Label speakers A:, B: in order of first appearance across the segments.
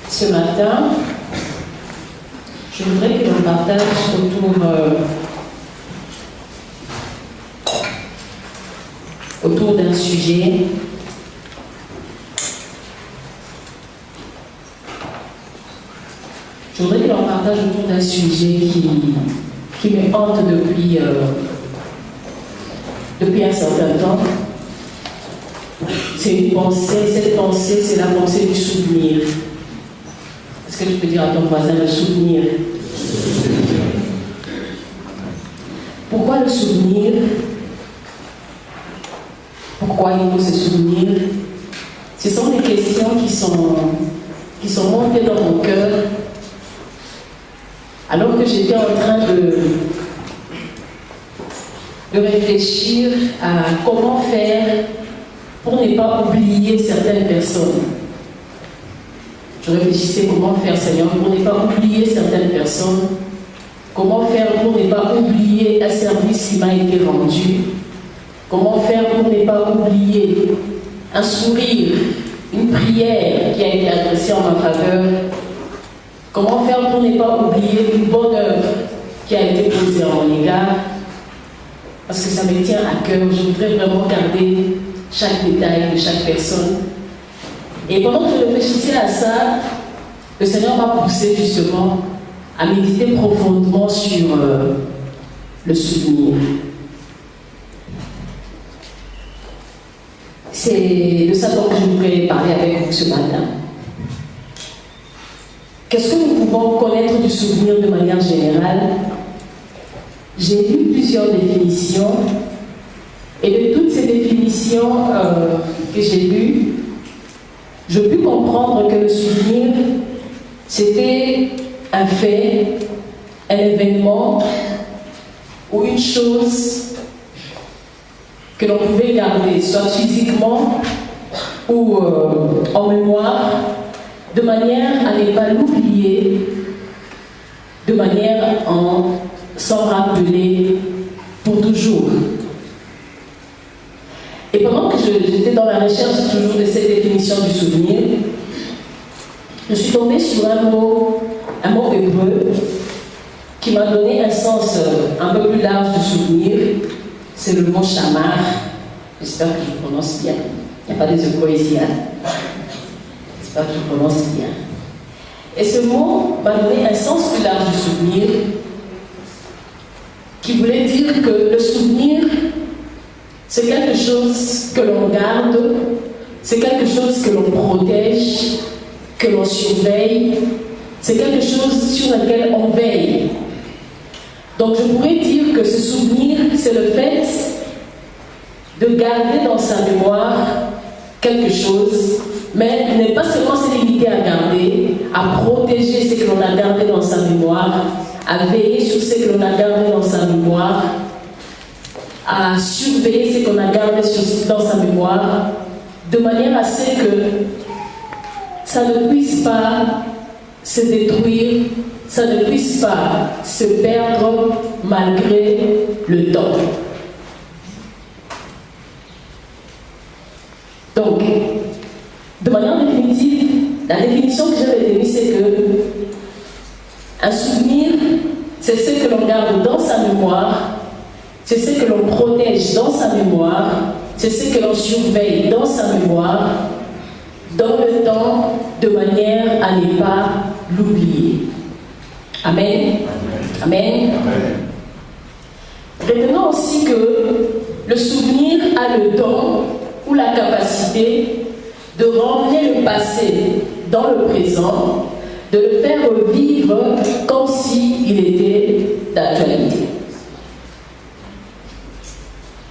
A: Ce matin, je voudrais que l'on partage autour d'un sujet qui me hante depuis un certain temps. C'est une pensée, cette pensée, c'est la pensée du souvenir. Est-ce que tu peux dire à ton voisin le souvenir? Pourquoi le souvenir? Pourquoi il faut se souvenir? Ce sont des questions qui sont montées dans mon cœur alors que j'étais en train de réfléchir à comment faire pour ne pas oublier certaines personnes. Je réfléchissais comment faire, Seigneur, pour ne pas oublier certaines personnes. Comment faire pour ne pas oublier un service qui m'a été rendu. Comment faire pour ne pas oublier un sourire, une prière qui a été adressée en ma faveur. Comment faire pour ne pas oublier une bonne œuvre qui a été posée en mon égard. Parce que ça me tient à cœur. Je voudrais vraiment garder chaque détail de chaque personne. Et pendant que je réfléchissais à ça, le Seigneur m'a poussé justement à méditer profondément sur le souvenir. C'est de ça dont je voudrais parler avec vous ce matin. Qu'est-ce que nous pouvons connaître du souvenir de manière générale? J'ai lu plusieurs définitions, et de toutes ces définitions que j'ai lues, je pus comprendre que le souvenir, c'était un fait, un événement ou une chose que l'on pouvait garder, soit physiquement ou en mémoire, de manière à ne pas l'oublier, de manière à s'en rappeler pour toujours. Et pendant que j'étais dans la recherche toujours de cette définition du souvenir, je suis tombée sur un mot hébreu qui m'a donné un sens un peu plus large du souvenir. C'est le mot chamar. J'espère que je prononce bien. Il n'y a pas des échos ici. J'espère que je prononce bien. Et ce mot m'a donné un sens plus large du souvenir qui voulait dire que le souvenir, c'est quelque chose que l'on garde, c'est quelque chose que l'on protège, que l'on surveille, c'est quelque chose sur lequel on veille. Donc je pourrais dire que ce souvenir, c'est le fait de garder dans sa mémoire quelque chose, mais n'est pas seulement se limiter à garder, à protéger ce que l'on a gardé dans sa mémoire, à veiller sur ce que l'on a gardé dans sa mémoire, à surveiller ce qu'on a gardé dans sa mémoire, de manière à ce que ça ne puisse pas se détruire, ça ne puisse pas se perdre malgré le temps. Donc, de manière définitive, la définition que j'avais donnée, c'est que un souvenir, c'est ce que l'on garde dans sa mémoire, c'est ce que l'on protège dans sa mémoire, c'est ce que l'on surveille dans sa mémoire, dans le temps, de manière à ne pas l'oublier. Amen. Amen. Retenons aussi que le souvenir a le don ou la capacité de ramener le passé dans le présent, de le faire revivre comme s'il était d'actualité.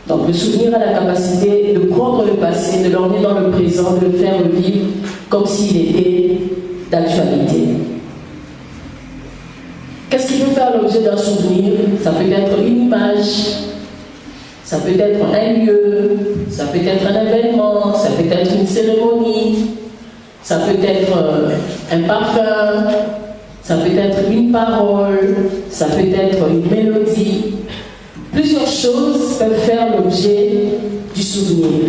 A: Donc le souvenir a la capacité de prendre le passé, de l'emmener dans le présent, de le faire revivre comme s'il était d'actualité. Qu'est-ce qui peut faire l'objet d'un souvenir? Ça peut être une image, ça peut être un lieu, ça peut être un événement, ça peut être une cérémonie, ça peut être un parfum, ça peut être une parole, ça peut être une mélodie. Plusieurs choses peuvent faire l'objet du souvenir.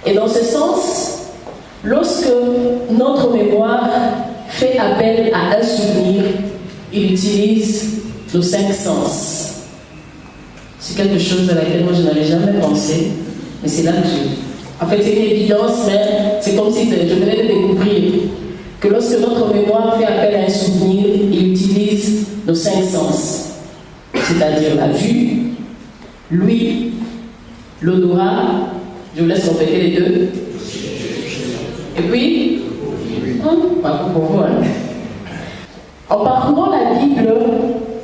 A: Et dans ce sens, lorsque notre mémoire fait appel à un souvenir, il utilise nos 5 sens. C'est quelque chose à laquelle moi je n'avais jamais pensé, mais c'est là que en fait c'est une évidence, mais c'est comme si je venais de découvrir que lorsque notre mémoire fait appel à un souvenir, il utilise nos 5 sens. C'est-à-dire la vue, l'ouïe, l'odorat, je vous laisse compléter les deux. Et puis, bravo pour vous. En parcourant la Bible,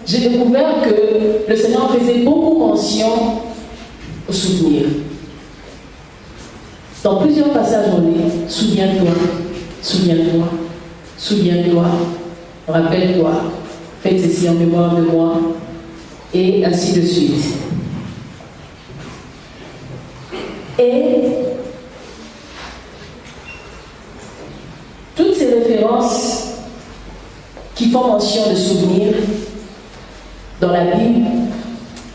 A: j'ai découvert que le Seigneur faisait beaucoup mention au souvenir. Dans plusieurs passages, on lit « Souviens-toi, souviens-toi, souviens-toi, rappelle-toi, fais ceci en mémoire de moi ». Et ainsi de suite. Et toutes ces références qui font mention de souvenirs dans la Bible,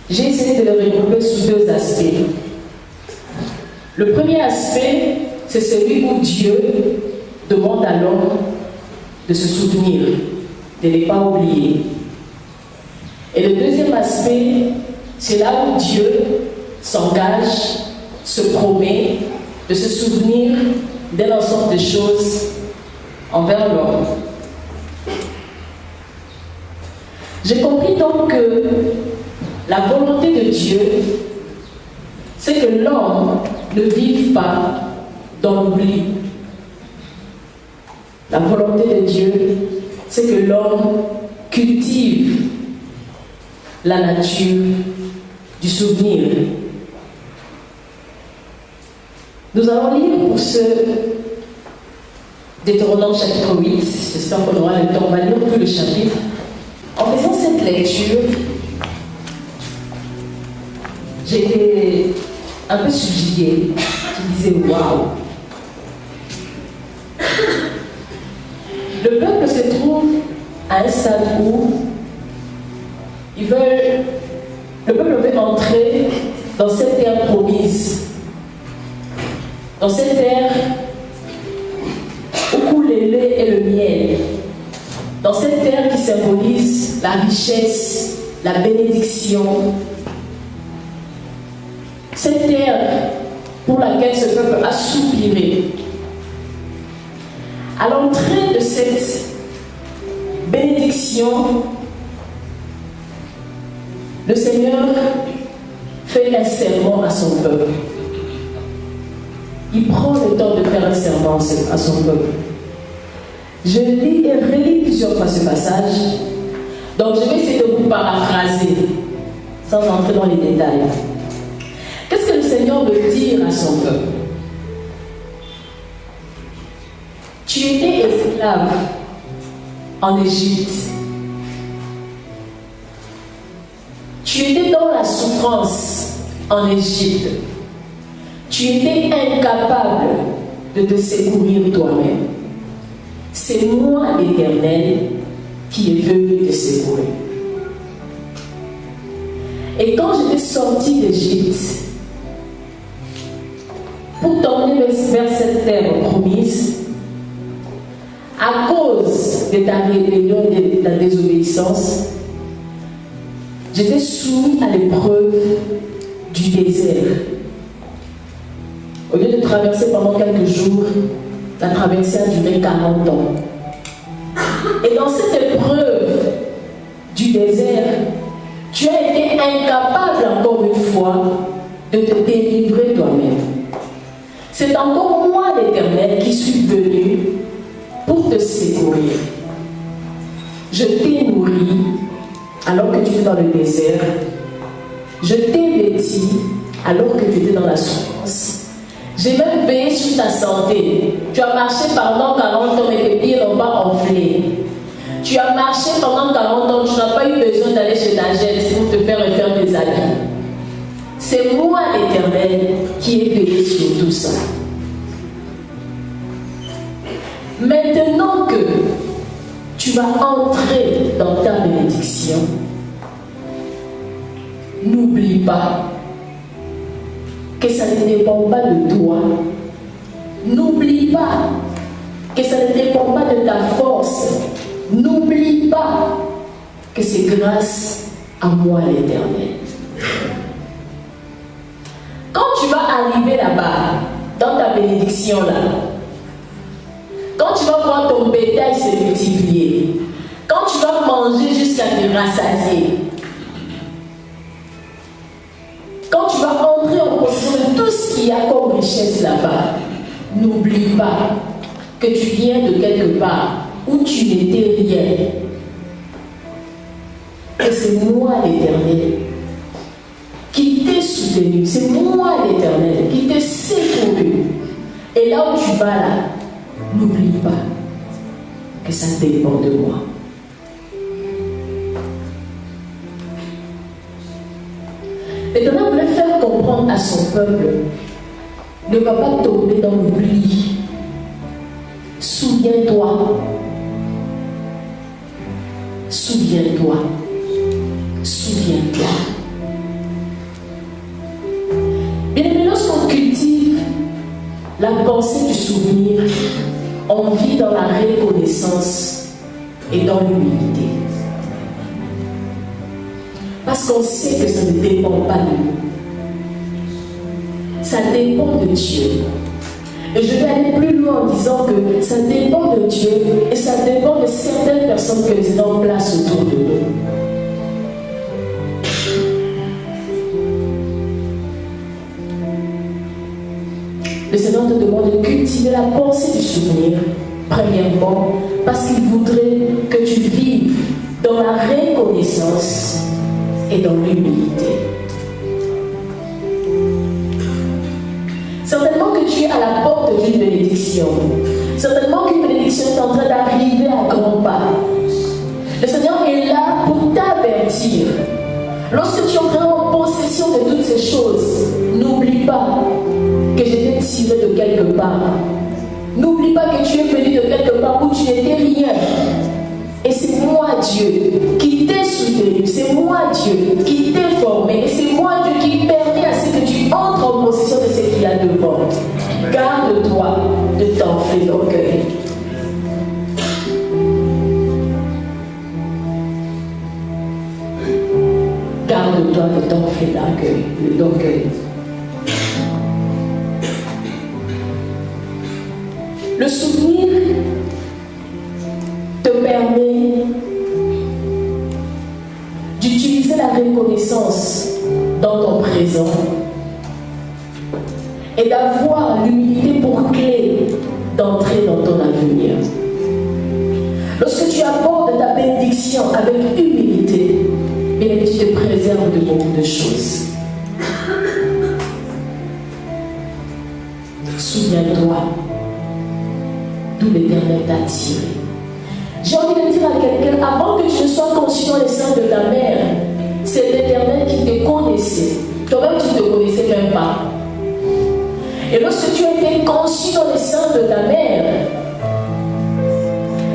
A: j'ai essayé de les regrouper sous 2 aspects. Le premier aspect, c'est celui où Dieu demande à l'homme de se souvenir, de ne pas oublier. Et le deuxième aspect, c'est là où Dieu s'engage, se promet de se souvenir d'un ensemble de choses envers l'homme. J'ai compris donc que la volonté de Dieu, c'est que l'homme ne vive pas dans l'oubli. La volonté de Dieu, c'est que l'homme cultive la nature du souvenir. Nous allons lire pour ce Deutéronome chapitre 8. J'espère qu'on aura le temps. On va lire tout le chapitre. En faisant cette lecture, j'étais un peu subjuguée. Je disais waouh! Le peuple se trouve à un stade où le peuple veut entrer dans cette terre promise, dans cette terre où coule le lait et le miel, dans cette terre qui symbolise la richesse, la bénédiction, cette terre pour laquelle ce peuple a soupiré. À l'entrée de cette bénédiction, le Seigneur fait un serment à son peuple. Il prend le temps de faire un serment à son peuple. Je lis et relis plusieurs fois ce passage. Donc je vais essayer de vous paraphraser, sans entrer dans les détails. Qu'est-ce que le Seigneur veut dire à son peuple? Tu étais esclave en Égypte. Tu étais dans la souffrance en Égypte. Tu étais incapable de te secourir toi-même. C'est moi, l'Éternel, qui est venu te secourir. Et quand j'étais sorti d'Égypte, pour t'emmener vers cette terre promise, à cause de ta rébellion et de ta désobéissance, j'étais soumis à l'épreuve du désert. Au lieu de traverser pendant quelques jours, la traversée a duré 40 ans. Et dans cette épreuve du désert, tu as été incapable encore une fois fois de te délivrer toi-même. C'est encore moi, l'Éternel, qui suis venu pour te secourir. Je t'ai nourri alors que tu étais dans le désert. Je t'ai vêtu alors que tu étais dans la souffrance. J'ai même veillé sur ta santé. Tu as marché pendant 40 ans et tes pieds n'ont pas enflé. Tu as marché pendant 40 ans, tu n'as pas eu besoin d'aller chez ta geste pour te faire refaire tes habits. C'est moi, l'Éternel, qui ai veillé sur tout ça. Maintenant que tu vas entrer dans ta bénédiction, n'oublie pas que ça ne dépend pas de toi. N'oublie pas que ça ne dépend pas de ta force. N'oublie pas que c'est grâce à moi, l'Éternel. Quand tu vas arriver là-bas, dans ta bénédiction là, quand tu vas voir ton bétail se multiplier, quand tu vas manger jusqu'à te rassasier, quand tu vas entrer en possession de tout ce qu'il y a comme richesse là-bas, n'oublie pas que tu viens de quelque part où tu n'étais rien. Et c'est moi, l'Éternel, qui t'ai soutenu. C'est moi, l'Éternel, qui t'ai secouru. Et là où tu vas là, n'oublie pas que ça dépend de moi. L'Éternel voulait faire comprendre à son peuple, ne va pas tomber dans l'oubli. Souviens-toi. Souviens-toi. Souviens-toi. Bien aimé, lorsqu'on cultive la pensée du souvenir, on vit dans la reconnaissance et dans l'humilité. Parce qu'on sait que ça ne dépend pas de nous. Ça dépend de Dieu. Et je vais aller plus loin en disant que ça dépend de Dieu et ça dépend de certaines personnes que Dieu en place autour de nous. Le Seigneur te demande de cultiver la pensée du souvenir, premièrement, parce qu'il voudrait que tu vives dans la reconnaissance et dans l'humilité. Certainement que tu es à la porte d'une bénédiction. Certainement qu'une bénédiction est en train d'arriver à grands pas. Le Seigneur est là pour t'avertir. Lorsque tu entras en possession de toutes ces choses, n'oublie pas que je t'ai tiré de quelque part. N'oublie pas que tu es venu de quelque part où tu n'étais rien. Et c'est moi, Dieu, qui t'ai soutenu. C'est moi, Dieu, qui t'ai formé. Et c'est moi, Dieu, qui permet à ce que tu entres en possession de ce qu'il y a devant. Garde-toi de t'enfler d'orgueil. Garde-toi de t'enfler d'orgueil. Le souvenir te permet d'utiliser la reconnaissance dans ton présent et d'avoir l'humilité pour clé d'entrer dans ton avenir. Lorsque tu abordes ta bénédiction avec humilité, et tu te préserves de beaucoup de choses. Souviens-toi d'où l'Éternel t'a tiré. J'ai envie de dire à quelqu'un, avant que je sois conçu dans les seins de ta mère, c'est l'Éternel qui te connaissait. Toi-même, tu ne te connaissais même pas. Et lorsque tu as été conçu dans les seins de ta mère,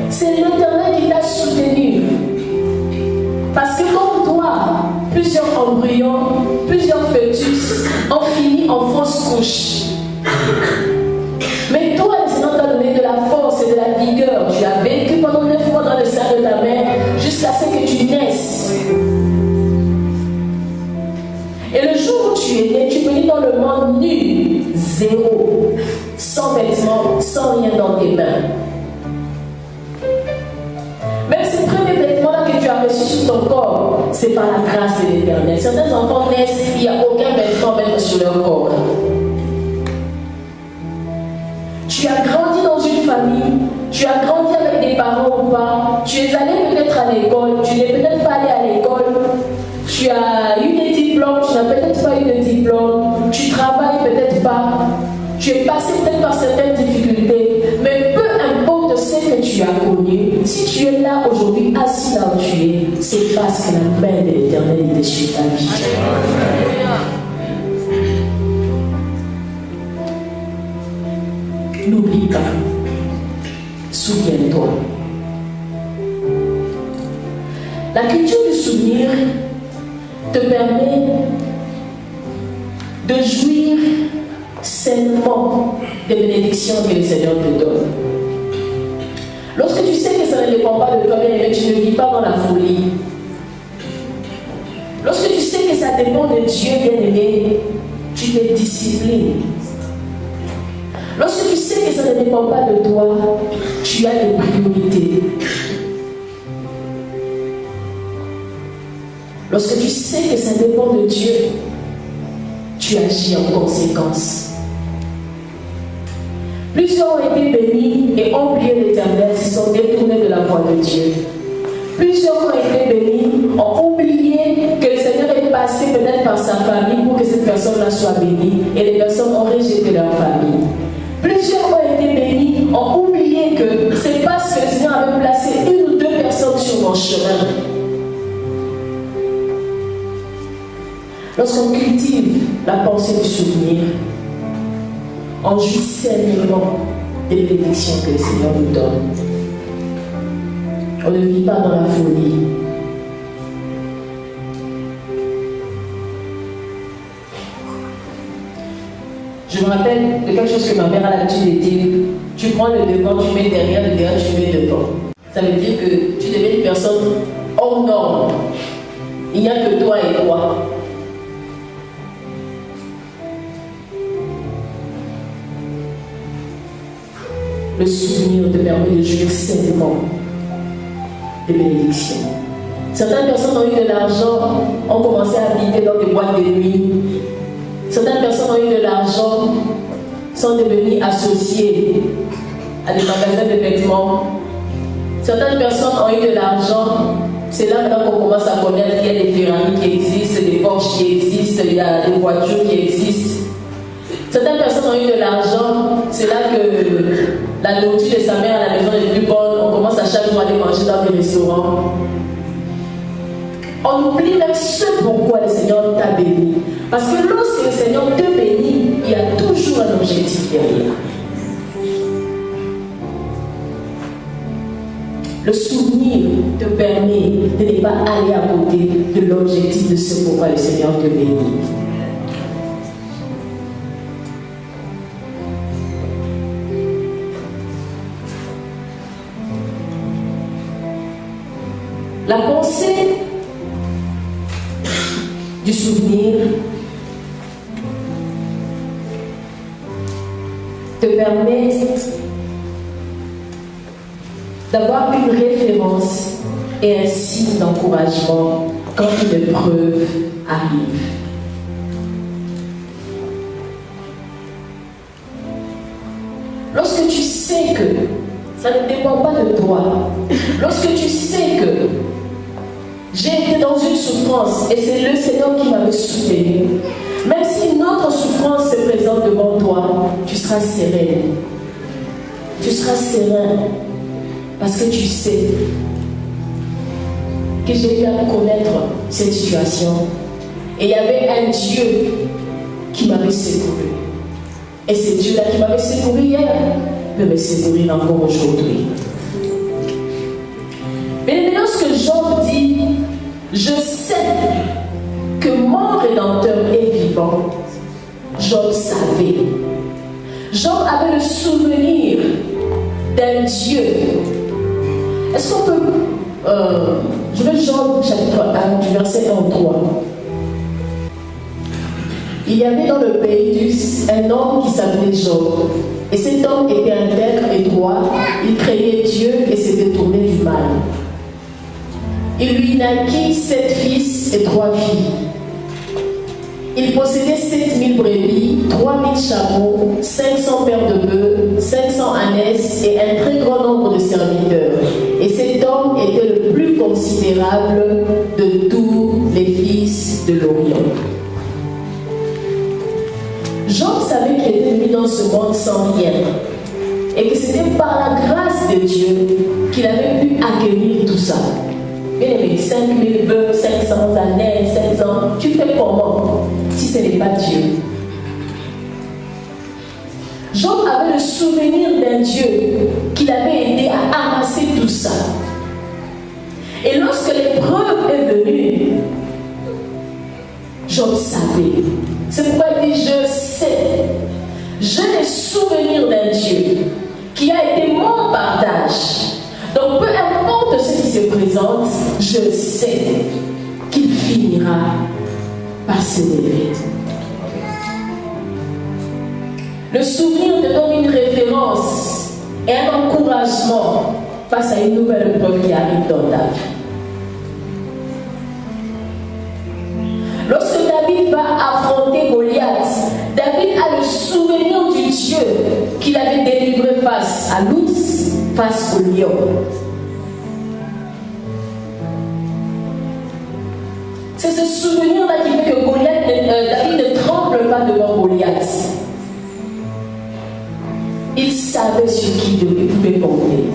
A: c'est l'Éternel qui t'a soutenu. Parce que comme toi, plusieurs embryons, plusieurs fœtus ont fini en fausse couche. Mais toi, le Seigneur t'a donné de la force et de la vigueur. Tu as vécu pendant 9 mois dans le sein de ta mère jusqu'à ce que tu naisses. Et le jour où tu es né, tu es venu dans le monde nu, zéro, sans vêtements, sans rien dans tes mains. Même ces premiers vêtements-là que tu as reçus sur ton corps, corps, c'est par la grâce de l'Éternel. Certains enfants naissent, il n'y a aucun vêtement à mettre sur leur corps. Tu as grandi dans une famille, tu as grandi avec des parents ou pas, tu es allé peut-être à l'école, tu n'es peut-être pas allé à l'école, tu as eu des diplômes, tu n'as peut-être pas eu de diplôme, tu travailles peut-être pas, tu es passé peut-être par certaines difficultés, mais peu importe ce que tu as connu, si tu es là aujourd'hui, assis là où tu es, c'est parce que la main de l'Éternel est sur ta vie. N'oublie pas, souviens-toi. La culture du souvenir te permet de jouir sainement des bénédictions que le Seigneur te donne. Lorsque tu sais que ça ne dépend pas de toi, bien-aimé, tu ne vis pas dans la folie. Lorsque tu sais que ça dépend de Dieu, bien-aimé, tu te disciplines. Lorsque tu sais que ça ne dépend pas de toi, tu as des priorités. Lorsque tu sais que ça dépend de Dieu, tu agis en conséquence. Plusieurs ont été bénis et ont oublié l'Éternel, se sont détournés de la voie de Dieu. Plusieurs ont été bénis, ont oublié que le Seigneur est passé peut-être par sa famille pour que cette personne-là soit bénie, et les personnes ont rejeté leur famille. Plusieurs ont été bénis, ont oublié que c'est parce que le Seigneur avait placé une ou deux personnes sur mon chemin. Lorsqu'on cultive la pensée du souvenir, on jouit sainement des bénédictions que le Seigneur nous donne. On ne vit pas dans la folie. Je me rappelle de quelque chose que ma mère a l'habitude de dire. Tu prends le devant, tu mets derrière, le derrière, tu mets devant. Ça veut dire que tu deviens une personne hors norme. Il n'y a que toi et toi. Le souvenir te permet de jouir sainement des bénédictions. Certaines personnes ont eu de l'argent, ont commencé à habiter dans des boîtes de nuit. Certaines personnes ont eu de l'argent, sont devenues associées à des magasins de vêtements. Certaines personnes ont eu de l'argent. C'est là maintenant qu'on commence à connaître qu'il y a des Ferrari qui existent, des Porsche qui existent, il y a des voitures qui existent. Certaines personnes ont eu de l'argent. C'est là que la nourriture de sa mère à la maison est plus bonne. On commence à chaque mois aller manger dans des restaurants. On oublie même ce pourquoi le Seigneur t'a béni. Parce que lorsque le Seigneur te bénit, il y a toujours un objectif derrière. Le souvenir te permet de ne pas aller à côté de l'objectif de ce pourquoi le Seigneur te bénit. La pensée du souvenir te permet d'avoir une référence et un signe d'encouragement quand une épreuve arrive. Lorsque tu sais que ça ne dépend pas de toi, lorsque tu sais que j'ai été dans une souffrance et c'est le Seigneur qui m'avait soutenu, même si une autre souffrance se présente devant toi, tu seras serein. Tu seras serein parce que tu sais que j'ai eu à connaître cette situation. Et il y avait un Dieu qui m'avait secouru. Et ce Dieu-là qui m'avait secouru hier peut me secourir encore aujourd'hui. Mais lorsque Job dit, je sais que mon Rédempteur est vivant, Job savait. Job avait le souvenir d'un Dieu. Est-ce qu'on peut... je veux Job chapitre 1 du verset 1 au 3. Il y avait dans le pays un homme qui s'appelait Job. Et cet homme était intègre et droit. Il craignait Dieu et se détournait du mal. il lui naquit 7 fils et 3 filles. Il possédait 7000 brebis, 3000 chameaux, 500 paires de bœufs, 500 ânesses et un très grand nombre de serviteurs. Et cet homme était le plus considérable de tous les fils de l'Orient. Job savait qu'il était venu dans ce monde sans rien et que c'était par la grâce de Dieu qu'il avait pu acquérir tout ça. Bien aimé, 5000 bœufs, 500 ânesses, 500, tu fais comment si ce n'est pas Dieu? Job avait le souvenir d'un Dieu qui l'avait aidé à amasser tout ça. Et lorsque l'épreuve est venue, Job savait. C'est pourquoi il dit, je sais, j'ai le souvenir d'un Dieu qui a été mon partage. Donc peu importe ce qui se présente, je sais qu'il finira par se lever. Le souvenir te donne une référence et un encouragement face à une nouvelle épreuve qui arrive dans ta vie. Lorsque David va affronter Goliath, David a le souvenir du Dieu qu'il avait délivré face à l'ours, face au lion. C'est ce souvenir-là qui fait que David ne tremble pas devant Goliath. Il savait sur qui il pouvait compter.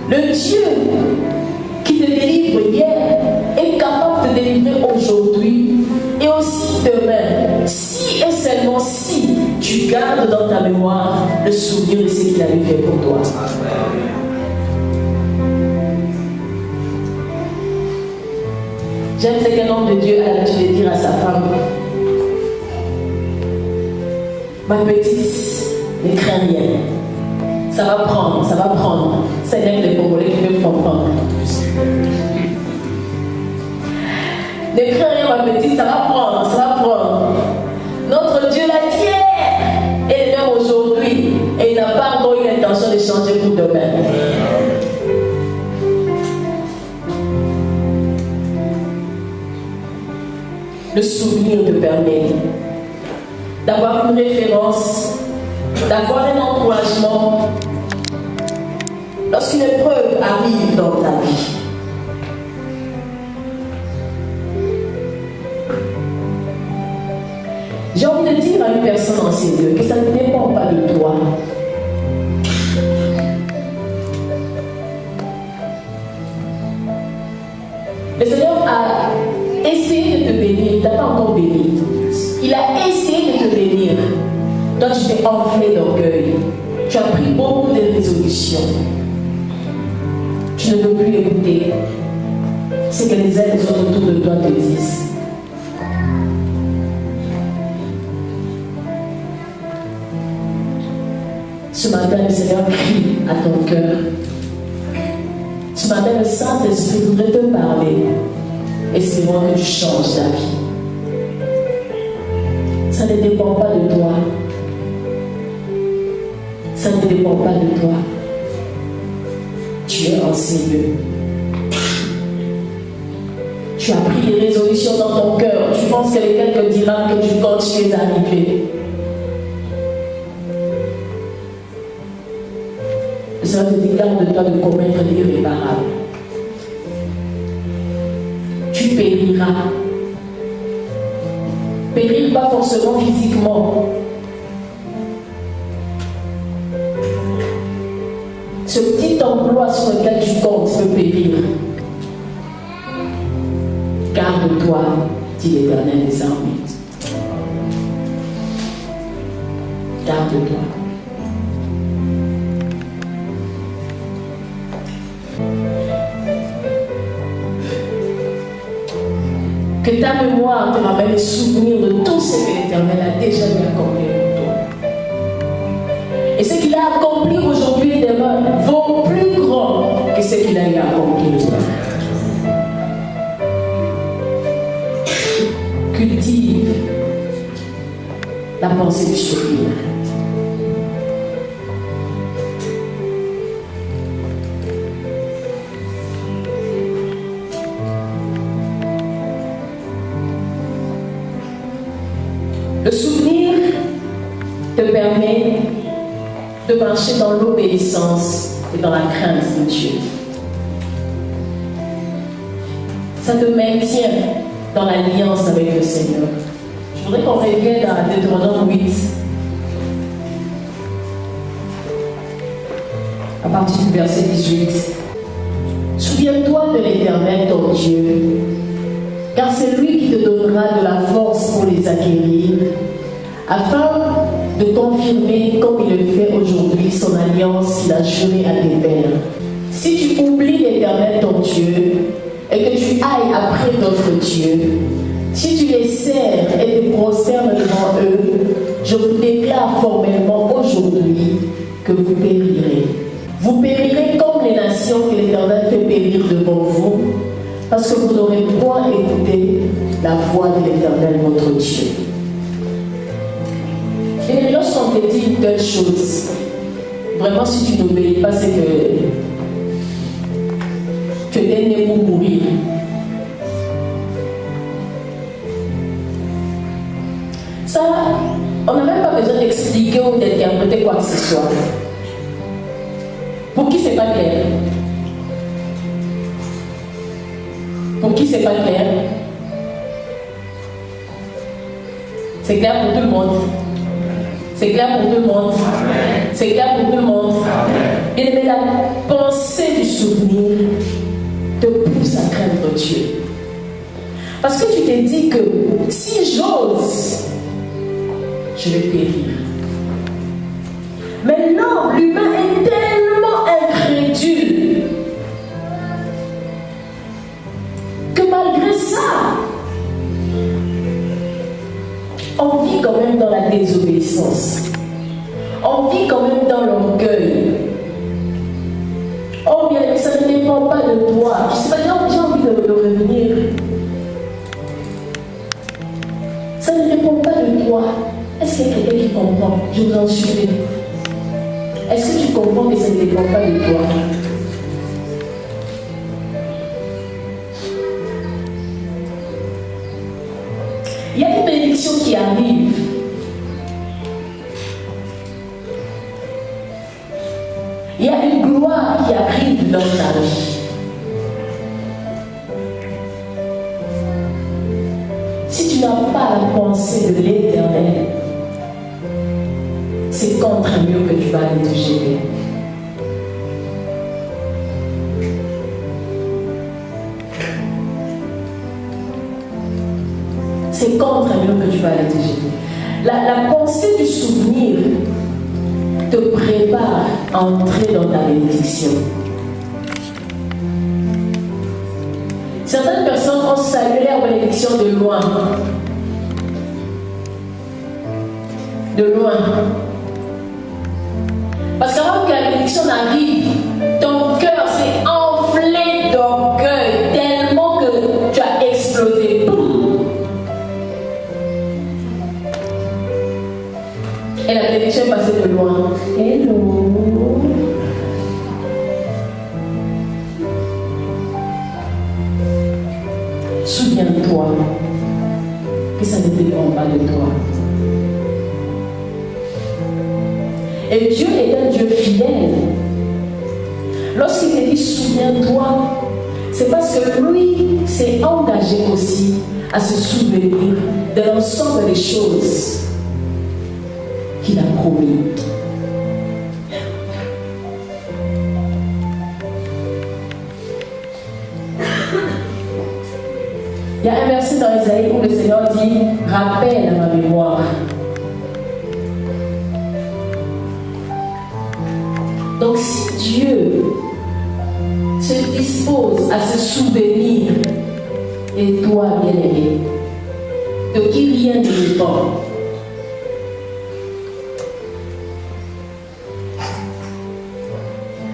A: Le Dieu qui te délivre hier est capable de te délivrer aujourd'hui et aussi demain, si et seulement si tu gardes dans ta mémoire le souvenir de ce qu'il avait fait pour toi. J'aime ce qu'un homme de Dieu a l'habitude de dire à sa femme: ma petite, ne crains rien. Ça va prendre, ça va prendre. C'est rien que les Congolais qui peuvent comprendre. Ne crains rien, ma petite, ça va prendre, ça va prendre. Notre Dieu l'a dit hier et même aujourd'hui. Et il n'a pas encore eu l'intention de changer pour demain. Le souvenir te permet d'avoir une référence, d'avoir un encouragement lorsqu'une épreuve arrive dans ta vie. J'ai envie de dire à une personne en ces lieux que ça ne dépend pas de toi. Le Seigneur a essayé de te bénir, il t'a pas encore béni. Il a essayé de te bénir. Toi, tu t'es enflé d'orgueil. Tu as pris beaucoup de résolutions. Tu ne veux plus écouter ce que les uns et les autres autour de toi te disent. Ce matin, le Seigneur crie à ton cœur. Ce matin, le Saint-Esprit voudrait te parler. Espérons que tu changes ta vie. Ça ne dépend pas de toi. Ça ne dépend pas de toi. Tu es en Seigneur. Tu as pris des résolutions dans ton cœur. Tu penses que quelqu'un te dira que tu continues à arriver. Le Seigneur te dit, garde-toi de commettre l'irréparable. Tu périras. Périr pas forcément physiquement. Ce petit emploi sur lequel tu comptes peut périr. Garde-toi, dit l'Éternel des armées. Garde-toi. Que ta mémoire te rappelle les souvenirs de tout ce que l'Éternel a déjà accompli pour toi. Et ce qu'il a accompli aujourd'hui et demain vaut plus grand que ce qu'il a eu accompli demain. Cultive la pensée du souvenir. Le souvenir te permet de marcher dans l'obéissance et dans la crainte de Dieu. Ça te maintient dans l'alliance avec le Seigneur. Je voudrais qu'on revienne à Deutéronome 8. À partir du verset 18. Souviens-toi de l'Éternel, ton Dieu, car c'est lui qui te donnera de la force pour les acquérir, afin de confirmer, comme il le fait aujourd'hui, son alliance qu'il a jurée à tes pères. Si tu oublies l'Éternel, ton Dieu, et que tu ailles après d'autres dieux, si tu les sers et te prosternes devant eux, je vous déclare formellement aujourd'hui que vous périrez. Vous périrez comme les nations que l'Éternel fait périr devant vous, parce que vous n'aurez point écouté la voix de l'Éternel, votre Dieu. Et lorsqu'on te dit une telle chose, vraiment si tu n'obéis pas, c'est que tu es né pour mourir. Ça, on n'a même pas besoin d'expliquer ou d'interpréter quoi que ce soit. Pour qui c'est pas clair? Pour qui c'est pas clair? C'est clair pour tout le monde. C'est clair pour tout le monde. C'est clair pour tout le monde. Et mais la pensée du souvenir te pousse à craindre Dieu. Parce que tu t'es dit que si j'ose, je vais périr. Mais non, l'humain est tellement incrédule que malgré ça, on vit quand même dans la désobéissance. On vit quand même dans l'orgueil. Oh bien, ça ne dépend pas de toi. Je sais pas, j'ai envie de revenir. Ça ne dépend pas de toi. Est-ce qu'il y a quelqu'un qui comprend? Je vous en supplie. Est-ce que tu comprends que ça ne dépend pas de toi? Il y a une bénédiction qui arrive. Il y a une gloire qui arrive dans ta vie. Si tu n'as pas la pensée de l'Éternel, c'est contre un mur que tu vas aller te jeter. C'est contre un mur que tu vas aller te jeter. La pensée du souvenir te prépare à entrer dans ta bénédiction. Certaines personnes ont salué la bénédiction de loin. De loin. Parce qu'avant que la bénédiction n'arrive, ton cœur s'est enflé d'orgueil tellement que tu as explosé. Boum. Et la bénédiction est passée de loin. Hello. Souviens-toi que ça ne dépend pas de toi. Et Dieu est un Dieu fidèle. Lorsqu'il te dit souviens-toi, c'est parce que lui s'est engagé aussi à se souvenir de l'ensemble des choses qu'il a promis. Il y a un verset dans Isaïe où le Seigneur dit « Rappelle à ma mémoire ». Donc si Dieu se dispose à se souvenir, et toi bien-aimé, de qui rien ne dépend,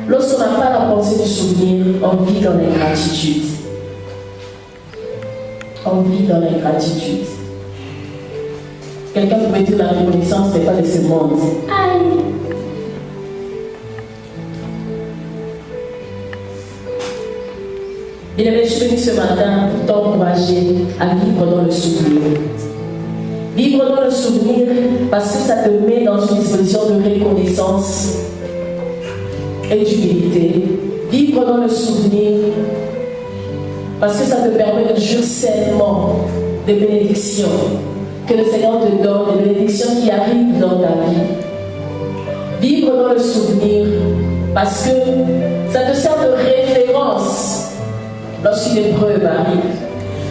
A: lorsqu'on n'a pas la pensée du souvenir, on vit dans l'ingratitude. On vit dans l'ingratitude. Quelqu'un pouvait dire la reconnaissance n'est pas de ce monde. Aïe! Il avait venu ce matin pour t'encourager à vivre dans le souvenir. Vivre dans le souvenir parce que ça te met dans une disposition de reconnaissance et d'humilité. Vivre dans le souvenir parce que ça te permet de jouir sainement des bénédictions que le Seigneur te donne, des bénédictions qui arrivent dans ta vie. Vivre dans le souvenir parce que ça te sert de référence lorsqu'une épreuve arrive.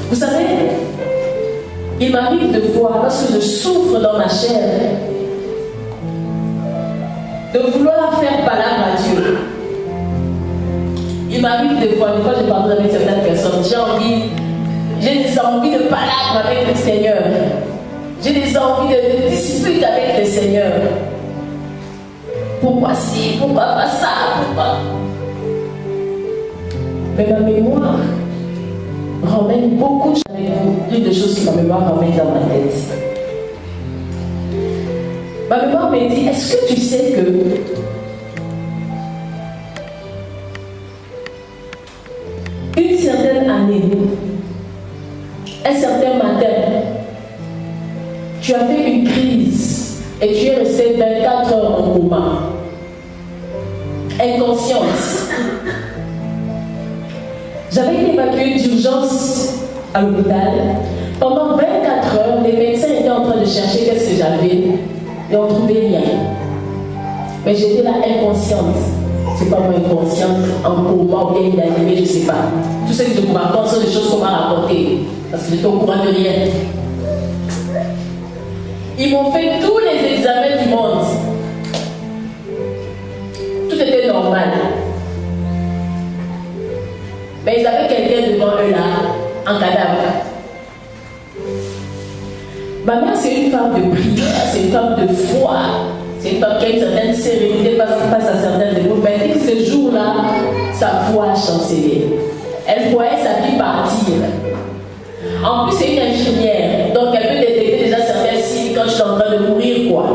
A: Vous savez, il m'arrive de voir, lorsque je souffre dans ma chair, de vouloir faire palabre à Dieu. Il m'arrive de voir, des fois je parle avec certaines personnes, j'ai des envies de palabre avec le Seigneur. J'ai des envies de dispute avec le Seigneur. Pourquoi ci, pourquoi pas ça, pourquoi? Mais ma mémoire ramène beaucoup de choses avec vous. L'une des choses que ma mémoire ramène dans ma tête. Ma mémoire me dit, est-ce que tu sais que une certaine année, un certain matin, tu as fait une crise et tu es resté 24 heures en coma, inconscience. J'avais été évacuée d'urgence à l'hôpital. Pendant 24 heures, les médecins étaient en train de chercher qu'est-ce que j'avais et on ne trouvait rien. Mais j'étais là inconsciente. C'est pas moi inconsciente, en coma ou bien inanimée, je ne sais pas. Tout ce que je vous raconte sont des choses qu'on m'a racontées parce que j'étais au courant de rien. Ils m'ont fait tous les examens du monde. Tout était normal. Mais ils avaient quelqu'un devant eux là, en cadavre. Ma mère, c'est une femme de prière, c'est une femme de foi, c'est une femme qui a une certaine sérénité face à certaines épreuves. Mais elle dit que ce jour-là, sa foi a chancelé. Elle voyait sa vie partir. En plus, c'est une infirmière, donc elle peut détecter déjà certains signes quand je suis en train de mourir, quoi.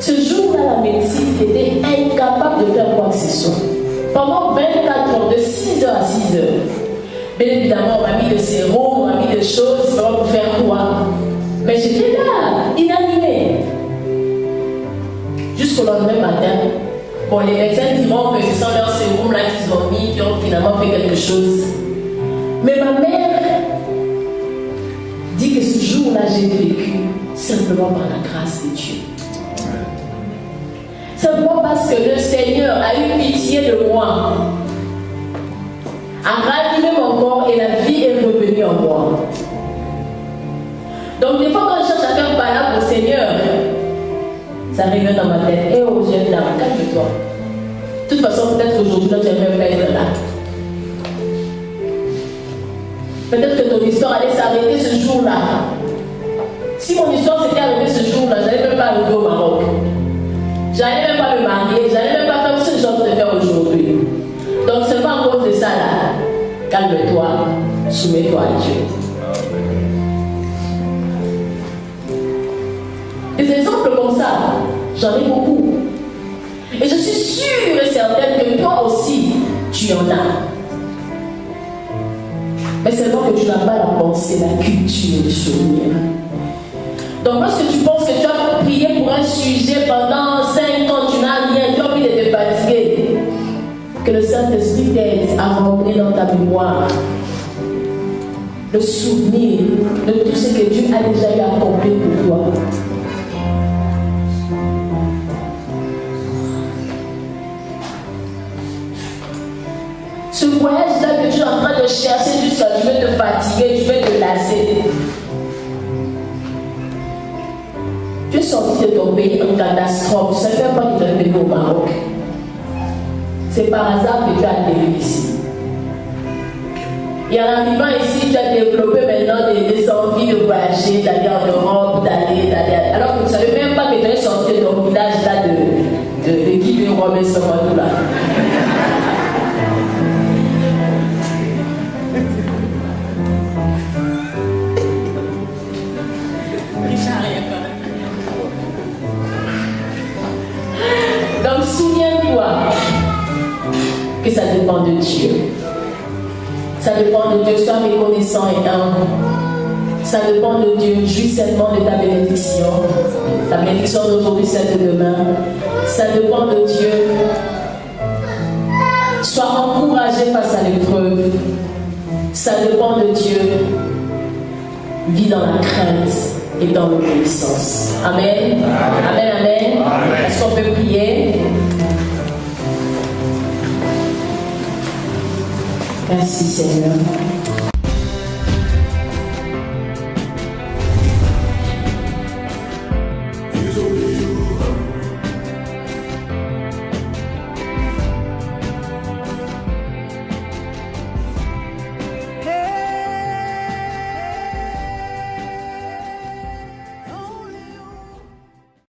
A: Ce jour-là, la médecine était incapable de faire quoi que ce soit. Pendant 24 heures, de 6h à 6h. Bien évidemment, on m'a mis de sérum, on m'a mis de choses, pour faire quoi? Mais j'étais là, inanimée. Jusqu'au lendemain matin. Bon, les médecins diront que ce sont leurs sérums là qu'ils ont mis, qui ont finalement fait quelque chose. Mais ma mère dit que ce jour-là, j'ai vécu simplement par la grâce de Dieu. Simplement parce que le Seigneur a eu pitié de moi, a ranimé mon corps et la vie est revenue en moi. Donc des fois quand je cherche à faire palabre au Seigneur, ça revient dans ma tête. Eh oh, jeune dame, calme-toi. De toute façon, peut-être aujourd'hui, tu vas même être là. Peut-être que ton histoire allait s'arrêter ce jour-là. Si mon histoire s'était arrêtée ce jour-là, je n'allais même pas arriver au Maroc. Je n'allais même pas me marier, je n'allais même pas faire ce que j'ai envie de faire aujourd'hui. Donc seulement à cause de ça là, calme-toi, soumets-toi à Dieu. Des exemples comme ça, j'en ai beaucoup. Et je suis sûre et certaine que toi aussi, tu en as. Mais seulement que tu n'as pas la pensée, la culture du souvenir. Donc lorsque tu penses que tu as prié pour un sujet pendant 5 ans, tu n'as rien, tu as envie de te fatiguer, que le Saint-Esprit t'aide à ramener dans ta mémoire le souvenir de tout ce que Dieu a déjà eu accompli pour toi. Ce voyage-là que tu es en train de chercher jusqu'à tu veux te fatiguer, tu veux te lasser. Tu es sorti de ton pays en catastrophe, tu ne savais pas que tu es venu au Maroc. C'est par hasard que tu as atterri ici. Et en arrivant ici, tu as développé maintenant des envies de voyager, d'aller en Europe, d'aller. Alors que tu ne savais même pas que tu es sorti de ton village là de qui veut Rome et Somatou là. Donc souviens-toi que ça dépend de Dieu. Ça dépend de Dieu, sois reconnaissant et humble. Ça dépend de Dieu, jouis seulement de ta bénédiction. La bénédiction d'aujourd'hui, celle de demain. Ça dépend de Dieu. Sois encouragé face à l'épreuve. Ça dépend de Dieu. Vis dans la crainte et dans l'obéissance. Amen. Amen, amen. Amen. Est-ce qu'on peut prier? Merci Seigneur.